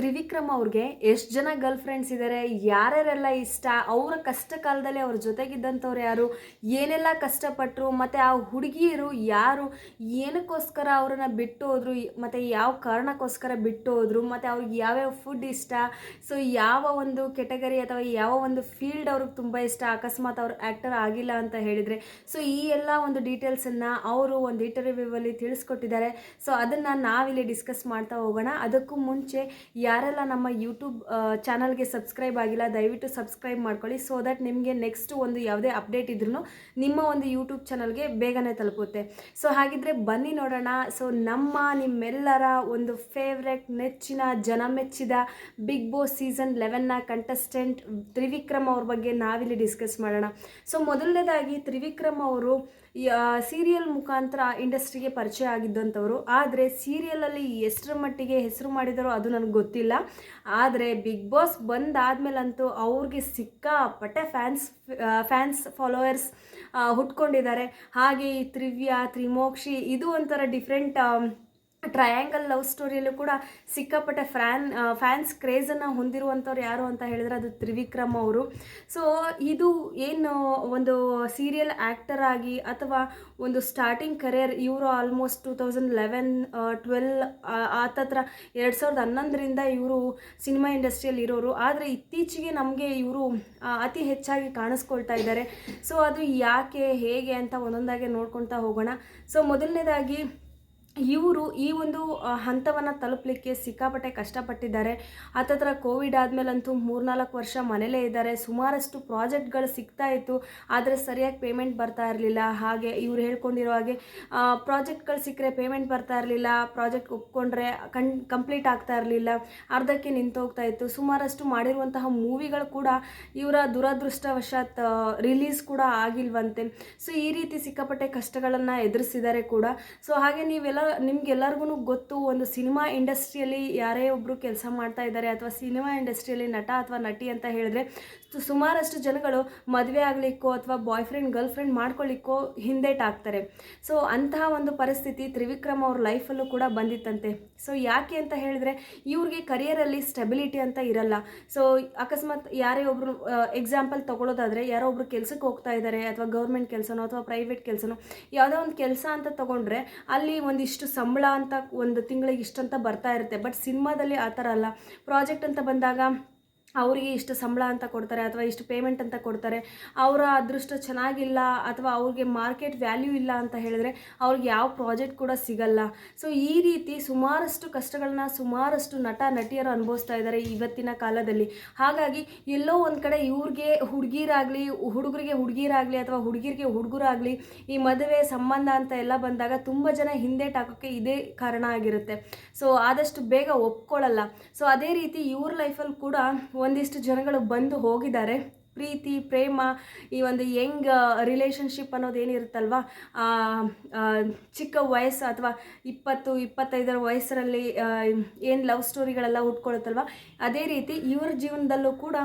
ತ್ರಿವಿಕ್ರಮ್ ಅವ್ರಿಗೆ ಎಷ್ಟು ಜನ ಗರ್ಲ್ ಫ್ರೆಂಡ್ಸ್ ಇದ್ದಾರೆ, ಯಾರ್ಯಾರೆಲ್ಲ ಇಷ್ಟ, ಅವರ ಕಷ್ಟ ಕಾಲದಲ್ಲಿ ಅವ್ರ ಜೊತೆಗಿದ್ದಂಥವ್ರು ಯಾರು, ಏನೆಲ್ಲ ಕಷ್ಟಪಟ್ಟರು, ಮತ್ತು ಆ ಹುಡುಗಿಯರು ಯಾರು, ಏನಕ್ಕೋಸ್ಕರ ಅವ್ರನ್ನ ಬಿಟ್ಟು ಹೋದರು, ಮತ್ತು ಯಾವ ಕಾರಣಕ್ಕೋಸ್ಕರ ಬಿಟ್ಟು ಹೋದರು, ಮತ್ತು ಅವ್ರಿಗೆ ಯಾವ್ಯಾವ ಫುಡ್ ಇಷ್ಟ, ಸೊ ಯಾವ ಒಂದು ಕೆಟಗರಿ ಅಥವಾ ಯಾವ ಒಂದು ಫೀಲ್ಡ್ ಅವ್ರಿಗೆ ತುಂಬ ಇಷ್ಟ, ಅಕಸ್ಮಾತ್ ಅವ್ರು ಆ್ಯಕ್ಟರ್ ಆಗಿಲ್ಲ ಅಂತ ಹೇಳಿದರೆ, ಸೊ ಈ ಎಲ್ಲ ಒಂದು ಡೀಟೇಲ್ಸನ್ನು ಅವರು ಒಂದು ಇಂಟರ್ವ್ಯೂವಲ್ಲಿ ತಿಳಿಸ್ಕೊಟ್ಟಿದ್ದಾರೆ. ಸೊ ಅದನ್ನು ನಾವಿಲ್ಲಿ ಡಿಸ್ಕಸ್ ಮಾಡ್ತಾ ಹೋಗೋಣ. ಅದಕ್ಕೂ ಮುಂಚೆ ಯಾರೆಲ್ಲ ನಮ್ಮ ಯೂಟ್ಯೂಬ್ ಚಾನಲ್ಗೆ ಸಬ್ಸ್ಕ್ರೈಬ್ ಆಗಿಲ್ಲ, ದಯವಿಟ್ಟು ಸಬ್ಸ್ಕ್ರೈಬ್ ಮಾಡ್ಕೊಳ್ಳಿ. ಸೊ ದಟ್ ನಿಮಗೆ ನೆಕ್ಸ್ಟ್ ಒಂದು ಯಾವುದೇ ಅಪ್ಡೇಟ್ ಇದ್ರೂ ನಿಮ್ಮ ಒಂದು ಯೂಟ್ಯೂಬ್ ಚಾನಲ್ಗೆ ಬೇಗನೆ ತಲುಪುತ್ತೆ. ಸೊ ಹಾಗಿದ್ರೆ ಬನ್ನಿ ನೋಡೋಣ. ಸೊ ನಿಮ್ಮೆಲ್ಲರ ಒಂದು ಫೇವ್ರೆಟ್, ನೆಚ್ಚಿನ, ಜನಮೆಚ್ಚಿದ ಬಿಗ್ ಬಾಸ್ ಸೀಸನ್ 11ನ ಕಂಟೆಸ್ಟೆಂಟ್ ತ್ರಿವಿಕ್ರಮ್ ಅವ್ರ ಬಗ್ಗೆ ನಾವಿಲ್ಲಿ ಡಿಸ್ಕಸ್ ಮಾಡೋಣ. ಸೊ ಮೊದಲನೇದಾಗಿ ತ್ರಿವಿಕ್ರಮ್ ಅವರು ಸೀರಿಯಲ್ ಮುಖಾಂತರ ಇಂಡಸ್ಟ್ರಿಗೆ ಪರಿಚಯ ಆಗಿದ್ದಂಥವ್ರು. ಆದರೆ ಸೀರಿಯಲಲ್ಲಿ ಎಷ್ಟರ ಮಟ್ಟಿಗೆ ಹೆಸರು ಮಾಡಿದಾರೋ ಅದು ನನಗೆ ಗೊತ್ತಿಲ್ಲ. ಆದರೆ ಬಿಗ್ ಬಾಸ್ ಬಂದಾದ್ಮೇಲಂತೂ ಅವ್ರಿಗೆ ಸಿಕ್ಕಾಪಟ್ಟೆ ಫ್ಯಾನ್ಸ್ ಫಾಲೋವರ್ಸ್ ಹುಟ್ಕೊಂಡಿದ್ದಾರೆ. ಹಾಗೆ ಈ ತ್ರಿಮೋಕ್ಷಿ ಇದು ಒಂಥರ ಡಿಫ್ರೆಂಟ್ ಟ್ರಯಾಂಗಲ್ ಲವ್ ಸ್ಟೋರಿಯಲ್ಲೂ ಕೂಡ ಸಿಕ್ಕಾಪಟ್ಟೆ ಫ್ಯಾನ್ಸ್ ಕ್ರೇಜನ್ನು ಹೊಂದಿರುವಂಥವ್ರು ಯಾರು ಅಂತ ಹೇಳಿದ್ರೆ ಅದು ತ್ರಿವಿಕ್ರಮ್ ಅವರು. ಸೊ ಇದು ಏನು ಒಂದು ಸೀರಿಯಲ್ ಆ್ಯಕ್ಟರ್ ಆಗಿ ಅಥವಾ ಒಂದು ಸ್ಟಾರ್ಟಿಂಗ್ ಕರಿಯರ್ ಇವರು ಆಲ್ಮೋಸ್ಟ್ 2011-12 ಹತ್ತತ್ರ 2011ರಿಂದ ಇವರು ಸಿನಿಮಾ ಇಂಡಸ್ಟ್ರಿಯಲ್ಲಿ ಇರೋರು. ಆದರೆ ಇತ್ತೀಚೆಗೆ ನಮಗೆ ಇವರು ಅತಿ ಹೆಚ್ಚಾಗಿ ಕಾಣಿಸ್ಕೊಳ್ತಾ ಇದ್ದಾರೆ. ಸೊ ಅದು ಯಾಕೆ, ಹೇಗೆ ಅಂತ ಒಂದೊಂದಾಗೆ ನೋಡ್ಕೊಳ್ತಾ ಹೋಗೋಣ. ಸೊ ಮೊದಲನೇದಾಗಿ ಇವರು ಈ ಒಂದು ಹಂತವನ್ನು ತಲುಪಲಿಕ್ಕೆ ಸಿಕ್ಕಾಪಟ್ಟೆ ಕಷ್ಟಪಟ್ಟಿದ್ದಾರೆ. ಹತ್ತತ್ರ ಕೋವಿಡ್ ಆದಮೇಲಂತೂ 3-4 ವರ್ಷ ಮನೇಲೇ ಇದ್ದಾರೆ. ಸುಮಾರಷ್ಟು ಪ್ರಾಜೆಕ್ಟ್ಗಳು ಸಿಗ್ತಾ ಇತ್ತು, ಆದರೆ ಸರಿಯಾಗಿ ಪೇಮೆಂಟ್ ಬರ್ತಾ ಇರಲಿಲ್ಲ. ಹಾಗೆ ಇವ್ರು ಹೇಳ್ಕೊಂಡಿರೋ ಹಾಗೆ ಪ್ರಾಜೆಕ್ಟ್ಗಳು ಸಿಕ್ಕರೆ ಪೇಮೆಂಟ್ ಬರ್ತಾ ಇರಲಿಲ್ಲ, ಪ್ರಾಜೆಕ್ಟ್ ಒಪ್ಕೊಂಡ್ರೆ ಕಂಪ್ಲೀಟ್ ಆಗ್ತಾ ಇರಲಿಲ್ಲ, ಅರ್ಧಕ್ಕೆ ನಿಂತೋಗ್ತಾ ಇತ್ತು. ಸುಮಾರಷ್ಟು ಮಾಡಿರುವಂತಹ ಮೂವಿಗಳು ಕೂಡ ಇವರ ದುರದೃಷ್ಟವಶಾತ್ ರಿಲೀಸ್ ಕೂಡ ಆಗಿಲ್ವಂತೆ. ಸೊ ಈ ರೀತಿ ಸಿಕ್ಕಾಪಟ್ಟೆ ಕಷ್ಟಗಳನ್ನು ಎದುರಿಸಿದ್ದಾರೆ ಕೂಡ. ಸೊ ಹಾಗೆ ನಿಮ್ಗೆಲ್ಲರಿಗೂ ಗೊತ್ತು, ಒಂದು ಸಿನಿಮಾ ಇಂಡಸ್ಟ್ರಿಯಲ್ಲಿ ಯಾರೇ ಒಬ್ಬರು ಕೆಲಸ ಮಾಡ್ತಾ ಇದ್ದಾರೆ ಅಥವಾ ಸಿನಿಮಾ ಇಂಡಸ್ಟ್ರಿಯಲ್ಲಿ ನಟ ಅಥವಾ ನಟಿ ಅಂತ ಹೇಳಿದ್ರೆ ಸುಮಾರಷ್ಟು ಜನಗಳು ಮದುವೆ ಆಗಲಿಕ್ಕೋ ಅಥವಾ boy friend girl friend ಮಾಡ್ಕೊಳ್ಳಿಕ್ಕೋ ಹಿಂದೇಟಾಗ್ತಾರೆ. So ಅಂತಹ ಒಂದು ಪರಿಸ್ಥಿತಿ ತ್ರಿವಿಕ್ರಮ್ ಅವ್ರ ಲೈಫಲ್ಲೂ ಕೂಡ ಬಂದಿತ್ತಂತೆ. ಸೊ ಯಾಕೆ ಅಂತ ಹೇಳಿದ್ರೆ ಇವ್ರಿಗೆ ಕರಿಯರಲ್ಲಿ ಸ್ಟೆಬಿಲಿಟಿ ಅಂತ ಇರಲ್ಲ. ಸೊ ಅಕಸ್ಮಾತ್ ಯಾರೇ ಒಬ್ಬರು ಎಕ್ಸಾಂಪಲ್ ತೊಗೊಳೋದಾದರೆ, ಯಾರೋ ಒಬ್ರು ಕೆಲಸಕ್ಕೆ ಹೋಗ್ತಾ ಇದ್ದಾರೆ, ಅಥವಾ ಗೌರ್ಮೆಂಟ್ ಕೆಲಸನೋ ಅಥವಾ ಪ್ರೈವೇಟ್ ಕೆಲಸನೋ ಯಾವುದೋ ಒಂದು ಕೆಲಸ ಅಂತ ತೊಗೊಂಡ್ರೆ ಅಲ್ಲಿ ಒಂದಿಷ್ಟು ಸಂಬಳ ಅಂತ ಒಂದು ತಿಂಗಳಿಗೆ ಇಷ್ಟಂತ ಬರ್ತಾ ಇರುತ್ತೆ. ಬಟ್ ಸಿನಿಮಾದಲ್ಲಿ ಆ ಥರ ಅಲ್ಲ. ಪ್ರಾಜೆಕ್ಟ್ ಅಂತ ಬಂದಾಗ ಅವರಿಗೆ ಇಷ್ಟು ಸಂಬಳ ಅಂತ ಕೊಡ್ತಾರೆ ಅಥವಾ ಇಷ್ಟು ಪೇಮೆಂಟ್ ಅಂತ ಕೊಡ್ತಾರೆ. ಅವರ ಅದೃಷ್ಟ ಚೆನ್ನಾಗಿಲ್ಲ ಅಥವಾ ಅವ್ರಿಗೆ ಮಾರ್ಕೆಟ್ ವ್ಯಾಲ್ಯೂ ಇಲ್ಲ ಅಂತ ಹೇಳಿದ್ರೆ ಅವ್ರಿಗೆ ಯಾವ ಪ್ರಾಜೆಕ್ಟ್ ಕೂಡ ಸಿಗಲ್ಲ. ಸೊ ಈ ರೀತಿ ಸುಮಾರಷ್ಟು ಕಷ್ಟಗಳನ್ನ ಸುಮಾರಷ್ಟು ನಟ ನಟಿಯರು ಅನುಭವಿಸ್ತಾ ಇದ್ದಾರೆ ಇವತ್ತಿನ ಕಾಲದಲ್ಲಿ. ಹಾಗಾಗಿ ಎಲ್ಲೋ ಒಂದು ಕಡೆ ಹುಡುಗರಿಗೆ ಹುಡುಗಿರಾಗಲಿ ಅಥವಾ ಹುಡುಗಿರಿಗೆ ಹುಡುಗರಾಗಲಿ ಈ ಮದುವೆ ಸಂಬಂಧ ಅಂತ ಎಲ್ಲ ಬಂದಾಗ ತುಂಬ ಜನ ಹಿಂದೇಟಾಕೋಕ್ಕೆ ಇದೇ ಕಾರಣ ಆಗಿರುತ್ತೆ. ಸೊ ಆದಷ್ಟು ಬೇಗ ಒಪ್ಕೊಳ್ಳಲ್ಲ. ಸೊ ಅದೇ ರೀತಿ ಇವ್ರ ಲೈಫಲ್ಲಿ ಕೂಡ ಒಂದಿಷ್ಟು ಜನಗಳು ಬಂದು ಹೋಗಿದ್ದಾರೆ. ಪ್ರೀತಿ, ಪ್ರೇಮ, ಈ ಒಂದು ಯಂಗ್ ರಿಲೇಷನ್ಶಿಪ್ ಅನ್ನೋದೇನಿರುತ್ತಲ್ವ, ಚಿಕ್ಕ ವಯಸ್ಸು ಅಥವಾ 20-25 ವಯಸ್ಸರಲ್ಲಿ ಏನು ಲವ್ ಸ್ಟೋರಿಗಳೆಲ್ಲ ಹುಟ್ಕೊಳುತ್ತಲ್ವ, ಅದೇ ರೀತಿ ಇವ್ರ ಜೀವನದಲ್ಲೂ ಕೂಡ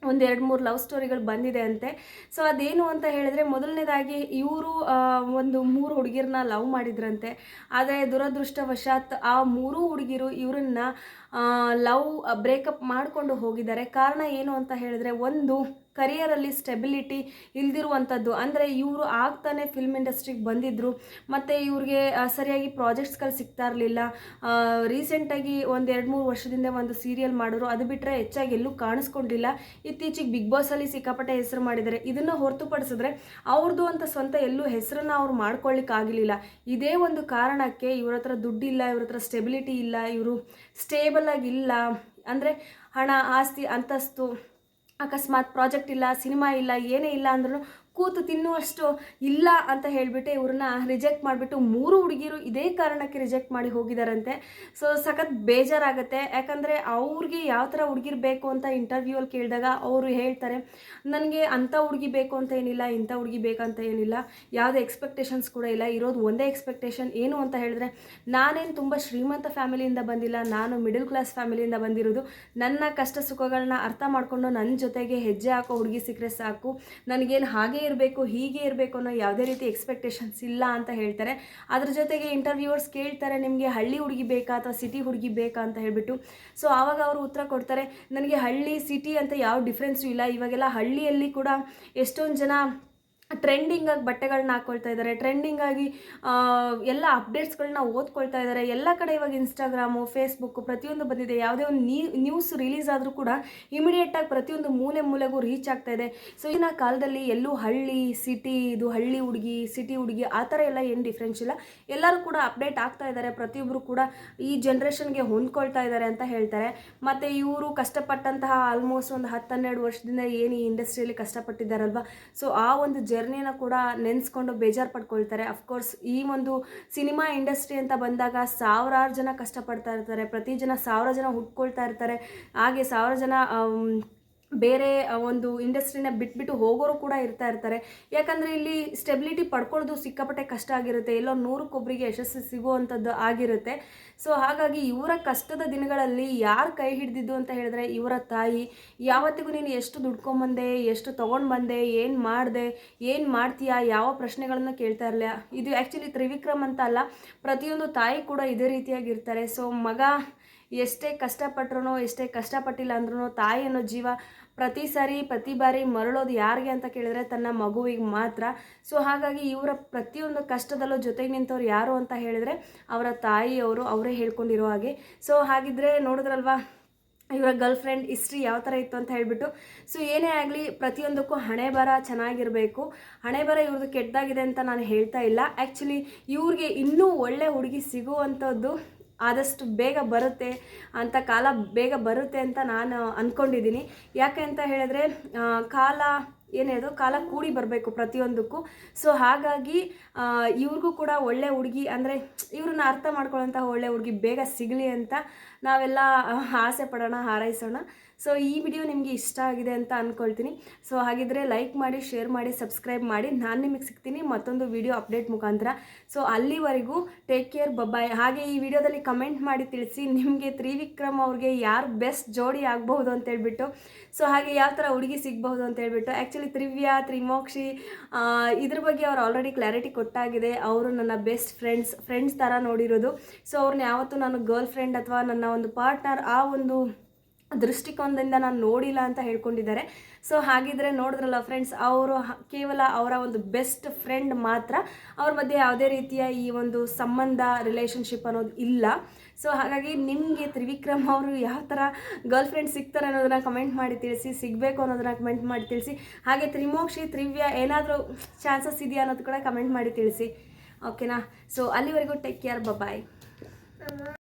1-2-3 ಲವ್ ಸ್ಟೋರಿಗಳು ಬಂದಿದೆ ಅಂತೆ. ಸೊ ಅದೇನು ಅಂತ ಹೇಳಿದ್ರೆ, ಮೊದಲನೇದಾಗಿ ಇವರು ಒಂದು 3 ಹುಡುಗಿರನ್ನ ಲವ್ ಮಾಡಿದ್ರಂತೆ. ಆದರೆ ದುರದೃಷ್ಟವಶಾತ್ ಆ 3 ಹುಡುಗಿರು ಇವರನ್ನ ಬ್ರೇಕಪ್ ಮಾಡಿಕೊಂಡು ಹೋಗಿದ್ದಾರೆ. ಕಾರಣ ಏನು ಅಂತ ಹೇಳಿದ್ರೆ, ಒಂದು ಕರಿಯರಲ್ಲಿ ಸ್ಟೆಬಿಲಿಟಿ ಇಲ್ದಿರುವಂಥದ್ದು. ಅಂದರೆ ಇವರು ಆಗ್ತಾನೆ ಫಿಲ್ಮ್ ಇಂಡಸ್ಟ್ರಿಗೆ ಬಂದಿದ್ದರು, ಮತ್ತು ಇವ್ರಿಗೆ ಸರಿಯಾಗಿ ಪ್ರಾಜೆಕ್ಟ್ಸ್ಗಳು ಸಿಗ್ತಾ ಇರಲಿಲ್ಲ. ರೀಸೆಂಟಾಗಿ 1-2-3 ವರ್ಷದಿಂದ ಒಂದು ಸೀರಿಯಲ್ ಮಾಡಿದ್ರು, ಅದು ಬಿಟ್ಟರೆ ಹೆಚ್ಚಾಗಿ ಎಲ್ಲೂ ಕಾಣಿಸ್ಕೊಂಡಿಲ್ಲ. ಇತ್ತೀಚೆಗೆ ಬಿಗ್ ಬಾಸಲ್ಲಿ ಸಿಕ್ಕಾಪಟ್ಟೆ ಹೆಸರು ಮಾಡಿದ್ದಾರೆ. ಇದನ್ನು ಹೊರತುಪಡಿಸಿದ್ರೆ ಅವ್ರದ್ದು ಅಂತ ಸ್ವಂತ ಎಲ್ಲೂ ಹೆಸರನ್ನು ಅವ್ರು ಮಾಡ್ಕೊಳ್ಳಿಕ್ಕಾಗಲಿಲ್ಲ. ಇದೇ ಒಂದು ಕಾರಣಕ್ಕೆ ಇವ್ರ ಹತ್ರ ದುಡ್ಡಿಲ್ಲ, ಇವ್ರ ಹತ್ರ ಸ್ಟೆಬಿಲಿಟಿ ಇಲ್ಲ, ಇವರು ಸ್ಟೇಬಲ್ ಆಗಿಲ್ಲ. ಅಂದರೆ ಹಣ, ಆಸ್ತಿ, ಅಂತಸ್ತು, ಅಕಸ್ಮಾತ್ ಪ್ರಾಜೆಕ್ಟ್ ಇಲ್ಲ, ಸಿನಿಮಾ ಇಲ್ಲ, ಏನೇ ಇಲ್ಲ ಅಂದ್ರೂ ಕೂತು ತಿನ್ನುವಷ್ಟು ಇಲ್ಲ ಅಂತ ಹೇಳಿಬಿಟ್ಟು ಇವ್ರನ್ನ ರಿಜೆಕ್ಟ್ ಮಾಡಿಬಿಟ್ಟು 3 ಹುಡುಗಿರು ಇದೇ ಕಾರಣಕ್ಕೆ ರಿಜೆಕ್ಟ್ ಮಾಡಿ ಹೋಗಿದ್ದಾರಂತೆ. ಸೊ ಸಖತ್ ಬೇಜಾರಾಗುತ್ತೆ. ಯಾಕಂದರೆ ಅವ್ರಿಗೆ ಯಾವ ಥರ ಹುಡುಗಿರು ಬೇಕು ಅಂತ ಇಂಟರ್ವ್ಯೂವಲ್ಲಿ ಕೇಳಿದಾಗ ಅವರು ಹೇಳ್ತಾರೆ, ನನಗೆ ಅಂಥ ಹುಡುಗಿ ಬೇಕು ಅಂತ ಏನಿಲ್ಲ, ಇಂಥ ಹುಡುಗಿ ಬೇಕಂತ ಏನಿಲ್ಲ, ಯಾವುದೇ ಎಕ್ಸ್ಪೆಕ್ಟೇಷನ್ಸ್ ಕೂಡ ಇಲ್ಲ. ಇರೋದು ಒಂದೇ ಎಕ್ಸ್ಪೆಕ್ಟೇಷನ್ ಏನು ಅಂತ ಹೇಳಿದ್ರೆ, ನಾನೇನು ತುಂಬ ಶ್ರೀಮಂತ ಫ್ಯಾಮಿಲಿಯಿಂದ ಬಂದಿಲ್ಲ, ನಾನು ಮಿಡಲ್ ಕ್ಲಾಸ್ ಫ್ಯಾಮಿಲಿಯಿಂದ ಬಂದಿರೋದು. ನನ್ನ ಕಷ್ಟ ಸುಖಗಳನ್ನ ಅರ್ಥ ಮಾಡಿಕೊಂಡು ನನ್ನ ಜೊತೆಗೆ ಹೆಜ್ಜೆ ಹಾಕೋ ಹುಡುಗಿ ಸಿಕ್ಕರೆ ಸಾಕು, ನನಗೇನು ಹಾಗೆ ಇರಬೇಕು, ಹೀಗೆ ಇರಬೇಕು ಅನ್ನೋ ಯಾವುದೇ ರೀತಿ ಎಕ್ಸ್ಪೆಕ್ಟೇಷನ್ಸ್ ಇಲ್ಲ ಅಂತ ಹೇಳ್ತಾರೆ. ಅದ್ರ ಜೊತೆಗೆ ಇಂಟರ್ವ್ಯೂವರ್ಸ್ ಕೇಳ್ತಾರೆ, ನಿಮಗೆ ಹಳ್ಳಿ ಹುಡುಗಿ ಬೇಕಾ ಅಥವಾ ಸಿಟಿ ಹುಡುಗಿ ಬೇಕಾ ಅಂತ ಹೇಳ್ಬಿಟ್ಟು. ಸೊ ಆವಾಗ ಅವರು ಉತ್ತರ ಕೊಡ್ತಾರೆ, ನನಗೆ ಹಳ್ಳಿ ಸಿಟಿ ಅಂತ ಯಾವ ಡಿಫ್ರೆನ್ಸು ಇಲ್ಲ. ಇವಾಗೆಲ್ಲ ಹಳ್ಳಿಯಲ್ಲಿ ಕೂಡ ಎಷ್ಟೊಂದು ಜನ ಟ್ರೆಂಡಿಂಗಾಗಿ ಬಟ್ಟೆಗಳನ್ನ ಹಾಕ್ಕೊಳ್ತಾ ಇದ್ದಾರೆ, ಟ್ರೆಂಡಿಂಗಾಗಿ ಎಲ್ಲ ಅಪ್ಡೇಟ್ಸ್ಗಳನ್ನ ಓದ್ಕೊಳ್ತಾ ಇದ್ದಾರೆ. ಎಲ್ಲ ಕಡೆ ಇವಾಗ ಇನ್ಸ್ಟಾಗ್ರಾಮು, ಫೇಸ್ಬುಕ್ಕು ಪ್ರತಿಯೊಂದು ಬಂದಿದೆ. ಯಾವುದೇ ಒಂದು ನ್ಯೂಸ್ ರಿಲೀಸ್ ಆದರೂ ಕೂಡ ಇಮಿಡಿಯೇಟಾಗಿ ಪ್ರತಿಯೊಂದು ಮೂಲೆಗೂ ರೀಚ್ ಆಗ್ತಾ ಇದೆ. ಸೊ ಈಗಿನ ಕಾಲದಲ್ಲಿ ಎಲ್ಲೂ ಹಳ್ಳಿ ಸಿಟಿ, ಇದು ಹಳ್ಳಿ ಹುಡುಗಿ ಸಿಟಿ ಹುಡುಗಿ ಆ ಥರ ಎಲ್ಲ ಏನು ಡಿಫ್ರೆನ್ಸ್ ಇಲ್ಲ. ಎಲ್ಲರೂ ಕೂಡ ಅಪ್ಡೇಟ್ ಆಗ್ತಾ ಇದ್ದಾರೆ, ಪ್ರತಿಯೊಬ್ಬರು ಕೂಡ ಈ ಜನ್ರೇಷನ್ಗೆ ಹೊಂದ್ಕೊಳ್ತಾ ಇದ್ದಾರೆ ಅಂತ ಹೇಳ್ತಾರೆ. ಮತ್ತು ಇವರು ಕಷ್ಟಪಟ್ಟಂತಹ ಆಲ್ಮೋಸ್ಟ್ ಒಂದು 10-12 ವರ್ಷದಿಂದ ಏನು ಈ ಇಂಡಸ್ಟ್ರಿಯಲ್ಲಿ ಕಷ್ಟಪಟ್ಟಿದ್ದಾರಲ್ವ, ಸೊ ಆ ಒಂದು ಜರ್ನಿನ ಕೂಡ ನೆನೆಸ್ಕೊಂಡು ಬೇಜಾರು ಪಡ್ಕೊಳ್ತಾರೆ. ಅಫ್ಕೋರ್ಸ್ ಈ ಒಂದು ಸಿನಿಮಾ ಇಂಡಸ್ಟ್ರಿ ಅಂತ ಬಂದಾಗ ಸಾವಿರಾರು ಜನ ಕಷ್ಟಪಡ್ತಾ ಇರ್ತಾರೆ, ಪ್ರತಿ ಜನ 1000 ಜನ ಹುಟ್ಕೊಳ್ತಾ ಇರ್ತಾರೆ, ಹಾಗೆ 1000 ಜನ ಬೇರೆ ಒಂದು ಇಂಡಸ್ಟ್ರಿನ ಬಿಟ್ಬಿಟ್ಟು ಹೋಗೋರು ಕೂಡ ಇರ್ತಾರೆ. ಯಾಕಂದರೆ ಇಲ್ಲಿ ಸ್ಟೆಬಿಲಿಟಿ ಪಡ್ಕೊಳ್ಳೋದು ಸಿಕ್ಕಾಪಟ್ಟೆ ಕಷ್ಟ ಆಗಿರುತ್ತೆ, ಎಲ್ಲೋ 100ಕ್ಕೆ ಯಶಸ್ಸು ಸಿಗುವಂಥದ್ದು ಆಗಿರುತ್ತೆ. ಸೊ ಹಾಗಾಗಿ ಇವರ ಕಷ್ಟದ ದಿನಗಳಲ್ಲಿ ಯಾರು ಕೈ ಹಿಡಿದಿದ್ದು ಅಂತ ಹೇಳಿದ್ರೆ ಇವರ ತಾಯಿ. ಯಾವತ್ತಿಗೂ ನೀನು ಎಷ್ಟು ದುಡ್ಕೊಂಬಂದೆ, ಎಷ್ಟು ತೊಗೊಂಡು ಬಂದೆ, ಏನು ಮಾಡಿದೆ, ಏನು ಮಾಡ್ತೀಯಾ, ಯಾವ ಪ್ರಶ್ನೆಗಳನ್ನು ಕೇಳ್ತಾ ಇರಲಿಲ್ಲ. ಇದು ಆ್ಯಕ್ಚುಲಿ ತ್ರಿವಿಕ್ರಮ್ ಅಂತ ಅಲ್ಲ, ಪ್ರತಿಯೊಂದು ತಾಯಿ ಕೂಡ ಇದೇ ರೀತಿಯಾಗಿರ್ತಾರೆ. ಸೊ ಮಗ ಎಷ್ಟೇ ಕಷ್ಟಪಟ್ಟರು, ಎಷ್ಟೇ ಕಷ್ಟಪಟ್ಟಿಲ್ಲ ಅಂದ್ರೂ ತಾಯಿ ಅನ್ನೋ ಜೀವ ಪ್ರತಿ ಬಾರಿ ಮರಳೋದು ಯಾರಿಗೆ ಅಂತ ಕೇಳಿದ್ರೆ ತನ್ನ ಮಗುವಿಗೆ ಮಾತ್ರ. ಸೊ ಹಾಗಾಗಿ ಇವರ ಪ್ರತಿಯೊಂದು ಕಷ್ಟದಲ್ಲೂ ಜೊತೆಗೆ ನಿಂತವ್ರು ಯಾರು ಅಂತ ಹೇಳಿದರೆ ಅವರ ತಾಯಿಯವರು, ಅವರೇ ಹೇಳ್ಕೊಂಡಿರೋ ಹಾಗೆ. ಸೊ ಹಾಗಿದ್ರೆ ನೋಡಿದ್ರಲ್ವಾ ಇವರ ಗರ್ಲ್ ಫ್ರೆಂಡ್ ಹಿಸ್ಟ್ರಿ ಯಾವ ಥರ ಇತ್ತು ಅಂತ ಹೇಳಿಬಿಟ್ಟು. ಸೊ ಏನೇ ಆಗಲಿ ಪ್ರತಿಯೊಂದಕ್ಕೂ ಹಣೆ ಬರ ಚೆನ್ನಾಗಿರಬೇಕು. ಹಣೆ ಬರ ಇವ್ರದ್ದು ಕೆಟ್ಟದಾಗಿದೆ ಅಂತ ನಾನು ಹೇಳ್ತಾ ಇಲ್ಲ. ಆ್ಯಕ್ಚುಲಿ ಇವ್ರಿಗೆ ಇನ್ನೂ ಒಳ್ಳೆ ಹುಡುಗಿ ಸಿಗುವಂಥದ್ದು ಆದಷ್ಟು ಬೇಗ ಬರುತ್ತೆ ಅಂತ, ಕಾಲ ಬೇಗ ಬರುತ್ತೆ ಅಂತ ನಾನು ಅಂದ್ಕೊಂಡಿದ್ದೀನಿ. ಯಾಕೆ ಅಂತ ಹೇಳಿದ್ರೆ ಕಾಲ ಕೂಡಿ ಬರಬೇಕು ಪ್ರತಿಯೊಂದಕ್ಕೂ. ಸೊ ಹಾಗಾಗಿ ಇವ್ರಿಗೂ ಕೂಡ ಒಳ್ಳೆ ಹುಡುಗಿ ಅಂದರೆ ಇವ್ರನ್ನ ಅರ್ಥ ಮಾಡ್ಕೊಳ್ಳೋಂಥ ಒಳ್ಳೆ ಹುಡುಗಿ ಬೇಗ ಸಿಗಲಿ ಅಂತ ನಾವೆಲ್ಲ ಆಸೆ ಪಡೋಣ, ಹಾರೈಸೋಣ. ಸೊ ಈ ವಿಡಿಯೋ ನಿಮಗೆ ಇಷ್ಟ ಆಗಿದೆ ಅಂತ ಅಂದ್ಕೊಳ್ತೀನಿ. ಸೊ ಹಾಗಿದ್ರೆ ಲೈಕ್ ಮಾಡಿ, ಶೇರ್ ಮಾಡಿ, ಸಬ್ಸ್ಕ್ರೈಬ್ ಮಾಡಿ. ನಾನು ನಿಮಗೆ ಸಿಗ್ತೀನಿ ಮತ್ತೊಂದು ವಿಡಿಯೋ ಅಪ್ಡೇಟ್ ಮುಖಾಂತರ. ಸೊ ಅಲ್ಲಿವರೆಗೂ ಟೇಕ್ ಕೇರ್, ಬಾಯ್. ಹಾಗೆ ಈ ವಿಡಿಯೋದಲ್ಲಿ ಕಮೆಂಟ್ ಮಾಡಿ ತಿಳಿಸಿ ನಿಮಗೆ ತ್ರಿವಿಕ್ರಮ್ ಅವ್ರಿಗೆ ಯಾರು ಬೆಸ್ಟ್ ಜೋಡಿ ಆಗ್ಬಹುದು ಅಂತೇಳ್ಬಿಟ್ಟು. ಸೊ ಹಾಗೆ ಯಾವ ಥರ ಹುಡುಗಿ ಸಿಗಬಹುದು ಅಂತೇಳ್ಬಿಟ್ಟು. ಆ್ಯಕ್ಚುಲಿ ತ್ರಿವ್ಯಾ, ತ್ರಿಮೋಕ್ಷಿ ಇದ್ರ ಬಗ್ಗೆ ಅವ್ರು ಆಲ್ರೆಡಿ ಕ್ಲಾರಿಟಿ ಕೊಟ್ಟಾಗಿದೆ. ಅವರು ನನ್ನ ಬೆಸ್ಟ್ ಫ್ರೆಂಡ್ಸ್ ಥರ ನೋಡಿರೋದು. ಸೊ ಅವ್ರನ್ನ ಯಾವತ್ತೂ ನಾನು ಗರ್ಲ್ ಫ್ರೆಂಡ್ ಅಥವಾ ನನ್ನ ಒಂದು ಪಾರ್ಟ್ನರ್ ಆ ಒಂದು ದೃಷ್ಟಿಕೋನದಿಂದ ನಾನು ನೋಡಿಲ್ಲ ಅಂತ ಹೇಳ್ಕೊಂಡಿದ್ದಾರೆ. ಸೊ ಹಾಗಿದ್ರೆ ನೋಡಿದ್ರಲ್ಲ ಫ್ರೆಂಡ್ಸ್, ಅವರು ಕೇವಲ ಅವರ ಒಂದು ಬೆಸ್ಟ್ ಫ್ರೆಂಡ್ ಮಾತ್ರ, ಅವ್ರ ಮಧ್ಯೆ ಯಾವುದೇ ರೀತಿಯ ಈ ಒಂದು ಸಂಬಂಧ, ರಿಲೇಷನ್ಶಿಪ್ ಅನ್ನೋದು ಇಲ್ಲ. ಸೊ ಹಾಗಾಗಿ ನಿಮಗೆ ತ್ರಿವಿಕ್ರಮ್ ಅವರು ಯಾವ ಥರ ಗರ್ಲ್ ಫ್ರೆಂಡ್ ಸಿಗ್ತಾರೆ ಅನ್ನೋದನ್ನ ಕಮೆಂಟ್ ಮಾಡಿ ತಿಳಿಸಿ, ಸಿಗಬೇಕು ಅನ್ನೋದನ್ನ ಕಮೆಂಟ್ ಮಾಡಿ ತಿಳಿಸಿ. ಹಾಗೆ ತ್ರಿಮೋಕ್ಷಿ, ತ್ರಿವ್ಯಾ ಏನಾದರೂ ಚಾನ್ಸಸ್ ಇದೆಯಾ ಅನ್ನೋದು ಕೂಡ ಕಮೆಂಟ್ ಮಾಡಿ ತಿಳಿಸಿ. ಓಕೆನಾ? ಸೊ ಅಲ್ಲಿವರೆಗೂ ಟೇಕ್ ಕೇರ್, ಬಾಯ್.